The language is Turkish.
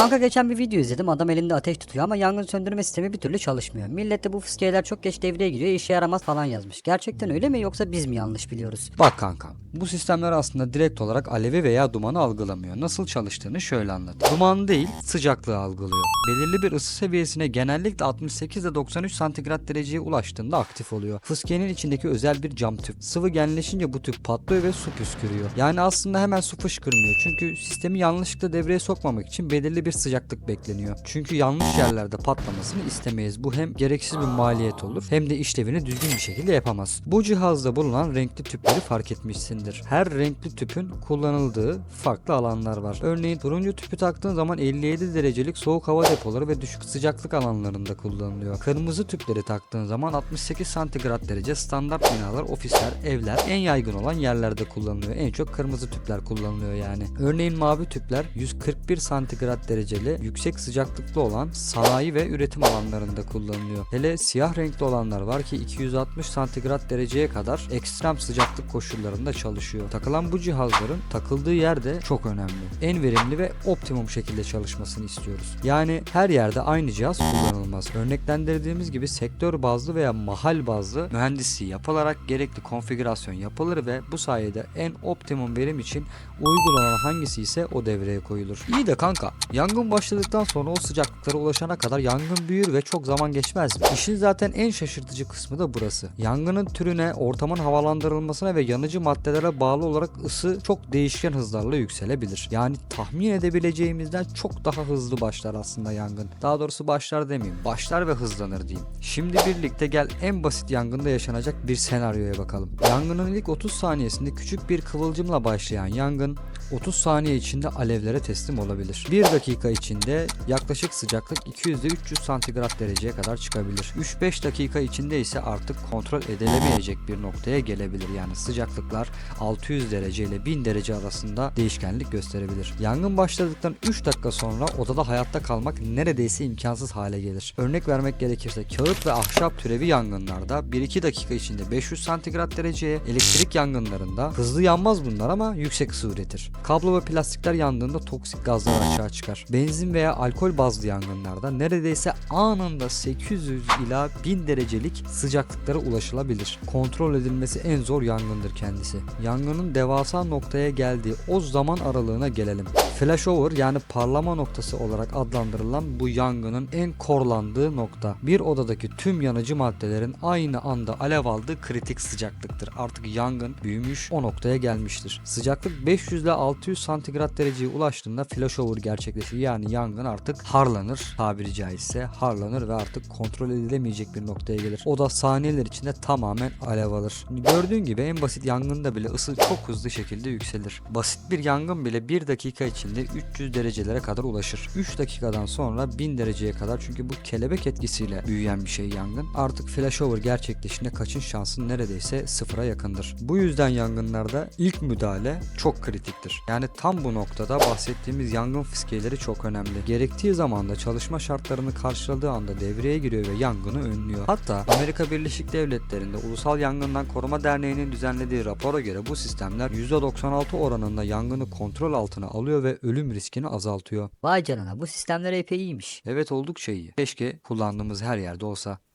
Kanka geçen bir video izledim. Adam elinde ateş tutuyor ama yangın söndürme sistemi bir türlü çalışmıyor. Millet de bu fıskiyeler çok geç devreye giriyor, işe yaramaz falan yazmış. Gerçekten öyle mi yoksa biz mi yanlış biliyoruz? Bak kanka, bu sistemler aslında direkt olarak alevi veya dumanı algılamıyor. Nasıl çalıştığını şöyle anlat. Duman değil, sıcaklığı algılıyor. Belirli bir ısı seviyesine genellikle 68 ile 93 santigrat dereceye ulaştığında aktif oluyor. Fıskiyenin içindeki özel bir cam tüp. Sıvı genleşince bu tüp patlıyor ve su püskürüyor. Yani aslında hemen su fışkırmıyor. Çünkü sistemi yanlışlıkla devreye sokmamak için belirli bir sıcaklık bekleniyor. Çünkü yanlış yerlerde patlamasını istemeyiz. Bu hem gereksiz bir maliyet olur hem de işlevini düzgün bir şekilde yapamaz. Bu cihazda bulunan renkli tüpleri fark etmişsindir. Her renkli tüpün kullanıldığı farklı alanlar var. Örneğin turuncu tüpü taktığın zaman 57 derecelik soğuk hava depoları ve düşük sıcaklık alanlarında kullanılıyor. Kırmızı tüpleri taktığın zaman 68 santigrat derece standart binalar, ofisler, evler en yaygın olan yerlerde kullanılıyor. En çok kırmızı tüpler kullanılıyor yani. Örneğin mavi tüpler 141 santigrat dereceli yüksek sıcaklıklı olan sanayi ve üretim alanlarında kullanılıyor. Hele siyah renkli olanlar var ki 260 santigrat dereceye kadar ekstrem sıcaklık koşullarında çalışıyor. Takılan bu cihazların takıldığı yer de çok önemli. En verimli ve optimum şekilde çalışmasını istiyoruz. Yani her yerde aynı cihaz kullanılmaz. Örneklendirdiğimiz gibi sektör bazlı veya mahal bazlı mühendisliği yapılarak gerekli konfigürasyon yapılır ve bu sayede en optimum verim için uygun olan hangisi ise o devreye koyulur. İyi de kanka, yangın başladıktan sonra o sıcaklıklara ulaşana kadar yangın büyür ve çok zaman geçmez mi? İşin zaten en şaşırtıcı kısmı da burası. Yangının türüne, ortamın havalandırılmasına ve yanıcı maddelere bağlı olarak ısı çok değişken hızlarla yükselebilir. Yani tahmin edebileceğimizden çok daha hızlı başlar aslında yangın. Daha doğrusu başlar demeyeyim, başlar ve hızlanır diyeyim. Şimdi birlikte gel en basit yangında yaşanacak bir senaryoya bakalım. Yangının ilk 30 saniyesinde küçük bir kıvılcımla başlayan yangın 30 saniye içinde alevlere teslim olabilir. 1 dakika içinde yaklaşık sıcaklık 200 ile 300 santigrat dereceye kadar çıkabilir. 3-5 dakika içinde ise artık kontrol edilemeyecek bir noktaya gelebilir. Yani sıcaklıklar 600 derece ile 1000 derece arasında değişkenlik gösterebilir. Yangın başladıktan 3 dakika sonra odada hayatta kalmak neredeyse imkansız hale gelir. Örnek vermek gerekirse kağıt ve ahşap türevi yangınlarda 1-2 dakika içinde 500 santigrat dereceye, elektrik yangınlarında hızlı yanmaz bunlar ama yüksek ısı üretir. Kablo ve plastikler yandığında toksik gazlar aşağı çıkar. Benzin veya alkol bazlı yangınlarda neredeyse anında 800 ila 1000 derecelik sıcaklıklara ulaşılabilir. Kontrol edilmesi en zor yangındır kendisi. Yangının devasa noktaya geldiği o zaman aralığına gelelim. Flashover yani parlama noktası olarak adlandırılan bu yangının en korlandığı nokta. Bir odadaki tüm yanıcı maddelerin aynı anda alev aldığı kritik sıcaklıktır. Artık yangın büyümüş, o noktaya gelmiştir. Sıcaklık 500 ile 600 santigrat dereceye ulaştığında flashover gerçekleşir. Yani yangın artık harlanır, tabiri caizse harlanır ve artık kontrol edilemeyecek bir noktaya gelir. O da saniyeler içinde tamamen alev alır. Gördüğün gibi en basit yangında bile ısı çok hızlı şekilde yükselir. Basit bir yangın bile 1 dakika içinde 300 derecelere kadar ulaşır. 3 dakikadan sonra 1000 dereceye kadar, çünkü bu kelebek etkisiyle büyüyen bir şey yangın. Artık flashover gerçekleştiğinde kaçış şansı neredeyse sıfıra yakındır. Bu yüzden yangınlarda ilk müdahale çok kritiktir. Yani tam bu noktada bahsettiğimiz yangın fıskiyeleri çok önemli. Gerektiği zamanda çalışma şartlarını karşıladığı anda devreye giriyor ve yangını önlüyor. Hatta Amerika Birleşik Devletleri'nde Ulusal Yangından Koruma Derneği'nin düzenlediği rapora göre bu sistemler %96 oranında yangını kontrol altına alıyor ve ölüm riskini azaltıyor. Vay canına, bu sistemler epey iyiymiş. Evet, oldukça iyi. Keşke kullandığımız her yerde olsa.